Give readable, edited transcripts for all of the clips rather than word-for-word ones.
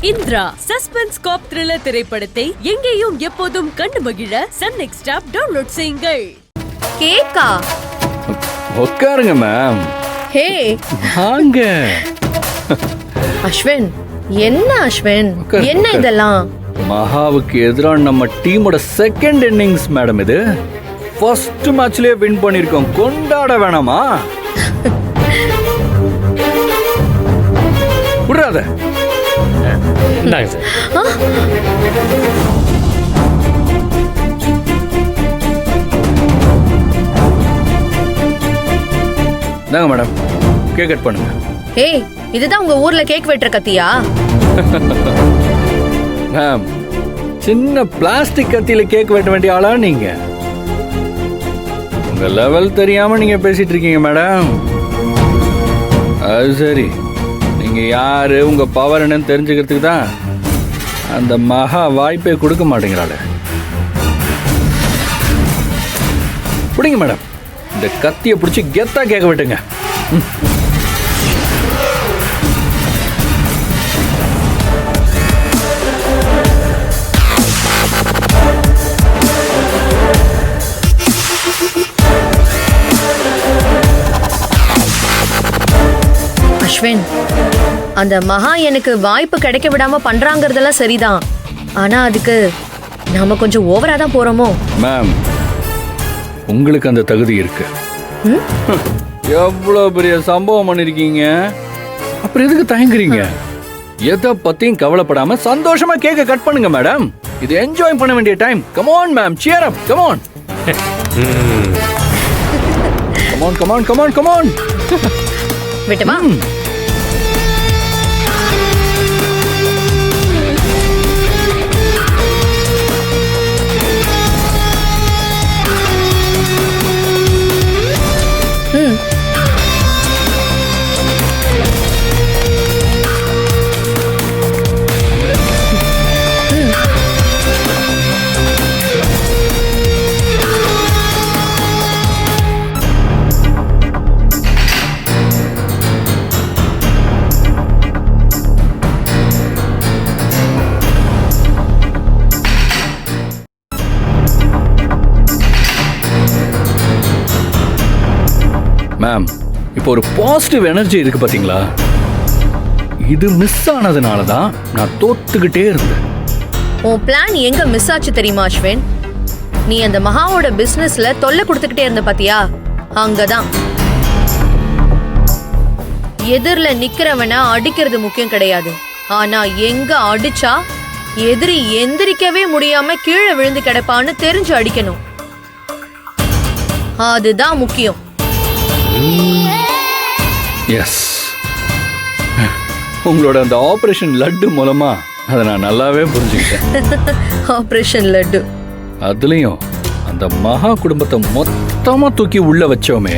Indira suspense காப் thriller திரைப்படத்தை எங்கேயும் எப்போதும் கண்டு மகிழ சன் நெக்ஸ்ட் ஆப் டவுன்லோட் செய்யுங்கள். கேக்கா? உட்காருங்க மேம். ஹே வாங்க. அஸ்வின், என்ன அஸ்வின், என்ன இதெல்லாம்? மகாவுக்கு எதிரான நம்ம டீமோட செகண்ட் இன்னிங்ஸ் மேடம். இது ஃபர்ஸ்ட் மேட்ச்லயே வின் பண்ணிருக்கோம். கொண்டாட வேணாமா? விடாத. இந்தாங்க சார். இந்தாங்க மேடம், கேக் கட் பண்ணுங்க. ஹே, இதுதான் உங்க ஊர்ல கேக் வெட்டுற கத்தியா? மேம், சின்ன பிளாஸ்டிக் கத்தியில கேக் வெட்ட வேண்டிய ஆளா நீங்க? உங்க லெவல் தெரியாம நீங்க பேசிட்டு இருக்கீங்க மேடம். அது சரி, நீங்க யாரு, உங்க பவர் என்னன்னு தெரிஞ்சுக்கிறதுக்கு தான் அந்த மகா வாய்ப்பை கொடுக்க மாட்டேங்கிறாள். பிடிங்க மேடம், இந்த கத்தியை பிடிச்சி கெத்தா கேட்க விட்டுங்க. அஸ்வின், அந்த மகா எனக்கு வாய்ப்பு கிடைக்க விடாம பண்றாங்கறதெல்லாம் சரிதான். ஆனா அதுக்கு நாம கொஞ்சம் ஓவரா தான் போறோமோ? மேம், உங்களுக்கு அந்த தகுதி இருக்கு. எவ்வளவு பெரிய சம்பவம் பண்ணிருக்கீங்க, அப்புறம் எதுக்கு தயங்குறீங்க? எதை பத்தியும் கவலைப்படாம சந்தோஷமா கேக்க கட் பண்ணுங்க மேடம். இது என்ஜாய் பண்ண வேண்டிய time. Come on ma'am, cheer up, come on. Come on, come on, come on, come on. விட்டுமா? மேம், இப்போ ஒரு பாசிட்டிவ் எனர்ஜி இருக்கு பாத்தீங்களா? இது மிஸ் ஆனதுனால தான் நான் தோத்துக்கிட்டே இருந்தேன். உன் பிளான் எங்க மிஸ் ஆச்சு தெரியுமா அஸ்வின்? நீ அந்த மகாவோட பிசினஸ்ல தொல்லை கொடுத்துக்கிட்டே இருந்த பாத்தியா? அங்கதான். எதிரில நிக்கிறவன அடிக்கிறது முக்கியம் கிடையாது. ஆனா எங்க அடிச்சா எதிரி எந்திரிக்கவே முடியாம கீழே விழுந்து கிடப்பான்னு தெரிஞ்சு அடிக்கணும். அதுதான் முக்கியம். எஸ், உங்களோட அந்த ஆபரேஷன் லட்டு மூலமா அதை நான் நல்லாவே புரிஞ்சுக்கிட்டேன். ஆபரேஷன் லட்டு. அதுலயும் அந்த மகா குடும்பத்தை மொத்தமா தூக்கி உள்ள வச்சோமே,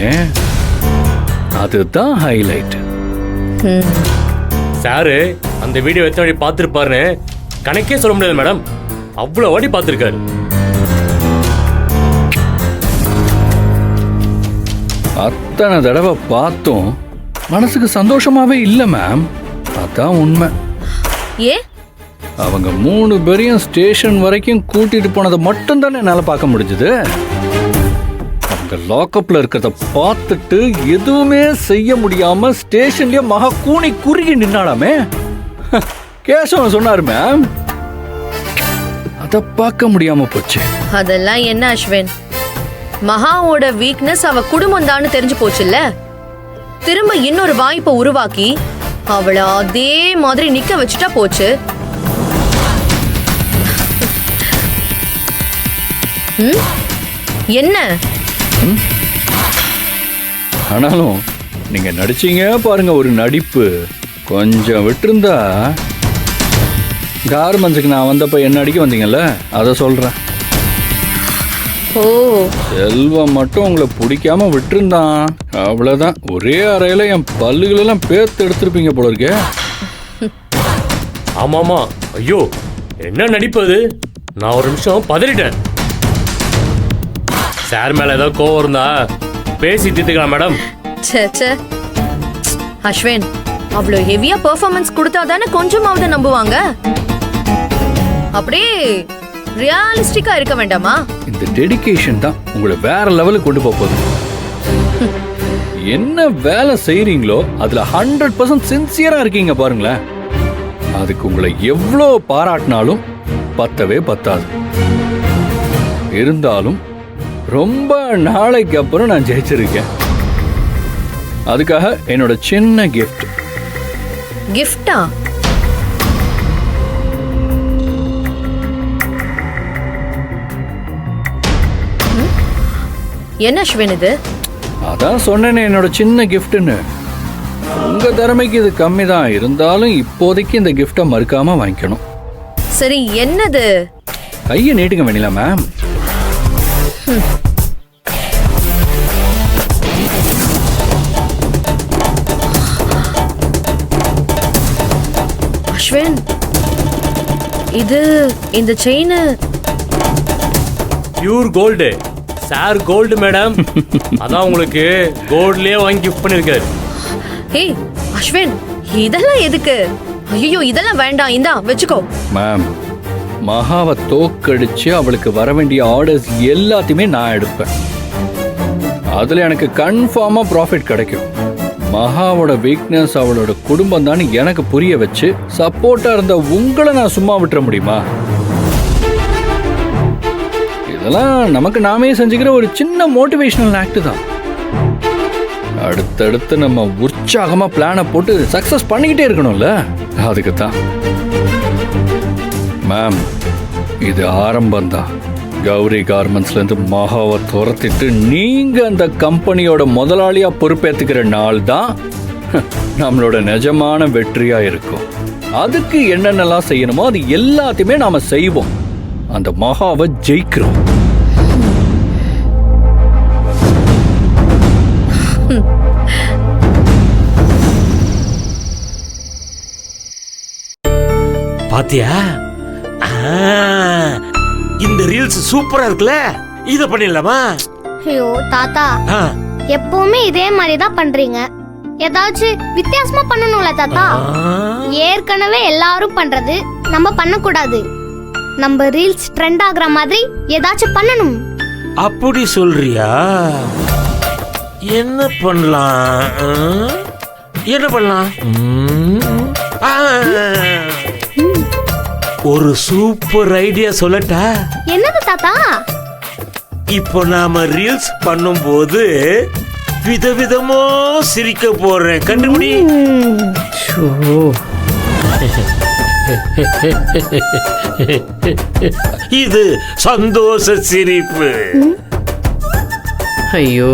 அதுதான் ஹைலைட். சாரு அந்த வீடியோ எத்தனை வாட்டி பார்த்துருப்பாருன்னு கணக்கே சொல்ல முடியாது மேடம். அவ்வளோ வாட்டி பார்த்துருக்காரு. அத்தனை தடவை பார்த்தும் மனசுக்கு சந்தோஷமாவே இல்ல மேம். அதான் உண்மை. ஏ, அவங்க 3 பேரையும் ஸ்டேஷன் வரைக்கும் கூட்டிட்டு போனதை மட்டும் தானே என்னால பார்க்க முடிஞ்சது. அவங்க லாக்அப்ல இருக்கிறத பார்த்துட்டு எதுவுமே செய்ய முடியாம ஸ்டேஷன்லயே மகா கூனி குறுகி நின்னாலாமே. கேசவன் சொன்னாரு மேம், அத பார்க்க முடியாம போச்சு. அதெல்லாம் என்ன அஸ்வின், மகாவோட வீக்னஸ் அவ குடும்பம் தான் தெரிஞ்சு போச்சுல்ல. திரும்ப இன்னொரு வாய்ப்பை உருவாக்கி அவளை அதே மாதிரி நிக்க வச்சுட்டா போச்சு. என்ன? ஆனாலும் நீங்க நடிச்சீங்க பாருங்க, ஒரு நடிப்பு. கொஞ்சம் விட்டுருந்தா, கார்மெண்ட்ஸுக்கு நான் வந்தப்ப என்ன அடிக்க வந்தீங்கல்ல, அதை சொல்றேன். ஓ, செல்வம் மட்டும் உங்களை பிடிக்காம விட்டுருந்தான், அவ்வளவுதான். ஒரே அறையில என் பல்லுகளெல்லாம் பேர்த்து எடுத்திருப்பீங்க போல இருக்கே. ஆமாமா, ஐயோ என்ன நடிப்பு அது. நான் ஒரு நிமிஷம் பதறிட்டேன். சார் மேல ஏதோ கோவம் இருந்தா பேசி தீர்த்துக்கலாம் மேடம். அஸ்வின், அவ்வளோ ஹெவியா பெர்ஃபார்மன்ஸ் கொடுத்தா தானே கொஞ்சமாவது நம்புவாங்க. அப்படியே ரியலிஸ்டிக்கா இருக்க வேண்டாமா? இந்த டெடிகேஷன் தான் உங்களை வேற லெவலுக்கு கொண்டு போகுது. என்ன வேலை செய்றீங்களோ அதுல 100% சின்சியரா இருக்கீங்க பாருங்களேன். அதுக்கு உங்களை எவ்வளோ பாராட்டினாலும் பத்தவே பத்தாது. இருந்தாலும் ரொம்ப நாளைக்கு அப்புறம் நான் ஜெயிச்சிருக்கேன். அதுக்காக என்னோட சின்ன கிஃப்ட். கிஃப்டா? என்ன அஸ்வின் இது? அதான் சொன்னேனே என்னோட சின்ன கிஃப்ட்னு. உங்க திறமைக்கு இது கம்மி தான், இருந்தாலும் இப்போதைக்கு இந்த கிஃப்டை மறுக்காம வாங்கிக்கணும். சரி, என்னது? கையை நீட்டுங்க வேணிலா மேம். அஸ்வின், இது இந்த chain pure gold, sir gold madam. அதான் உங்களுக்கு கோல்ட்லயே வாங்கி கிஃப்ட் பண்ணிருக்காரு. ஹே அஸ்வின், இதெல்லாம் எதுக்கு? ஐயோ, இதெல்லாம் வேண்டாம், இந்தா வச்சுக்கோ. மேம், மகாவை தோக்கடிச்சு அவளுக்கு வர வேண்டிய ஆர்டர்ஸ் எல்லாத்தையுமே நான் எடுப்பேன். அதுல எனக்கு கன்ஃபார்மா ப்ராஃபிட் கிடைக்கும். மகாவோட வீக்னஸ் அவளோட குடும்பம் தான் எனக்கு புரிய வச்சு சப்போர்ட்டா இருந்த உங்களை நான் சும்மா விட்டுற முடியுமா? இதெல்லாம் நமக்கு நாமே செஞ்சுக்கிற ஒரு சின்ன மோட்டிவேஷனல் ஆக்ட் தான். அடுத்தடுத்து நம்ம உற்சாகமா பிளானை போட்டு சக்சஸ் பண்ணிக்கிட்டே இருக்கணும்ல, அதுக்கு தான். மேம், இது ஆரம்பம் தான். கௌரி கார்மெண்ட்ஸ்ல இருந்து மகாவை துரத்திட்டு நீங்க அந்த கம்பெனியோட முதலாளியா பொறுப்பேற்றுக்கிற நாள் தான் நம்மளோட நிஜமான வெற்றியா இருக்கும். அதுக்கு என்னென்னலாம் செய்யணுமோ அது எல்லாத்தையுமே நாம செய்வோம். அந்த மகாவை ஜெயிக்கிறோம். பாத்தியா? இந்த ரீல்ஸ் சூப்பரா இருக்குல்ல, இத பண்ணிடலாமா? ஐயோ தாத்தா, ஆ, எப்பவுமே இதே மாதிரி தான் பண்றீங்க. ஏதாச்சும் வித்தியாசமா பண்ணணும்ல தாத்தா. ஏற்கனவே எல்லாரும் பண்றது நம்ம பண்ணக்கூடாது. நம்ம ரீல்ஸ் ட்ரெண்ட் ஆகுற மாதிரி ஏதாச்சும் பண்ணணும். அப்படி சொல்றியா? என்ன பண்ணலாம்? என்ன பண்ணலாம்? ஆ, ஒரு சூப்பர் ஐடியா சொல்லட்டா? என்னது தாத்தா? இப்போ நாம ரீல்ஸ் பண்ணும்போது விதவிதமா சிரிக்க போறேன். கண்டுபிடி. இது சந்தோஷ சிரிப்பு. ஐயோ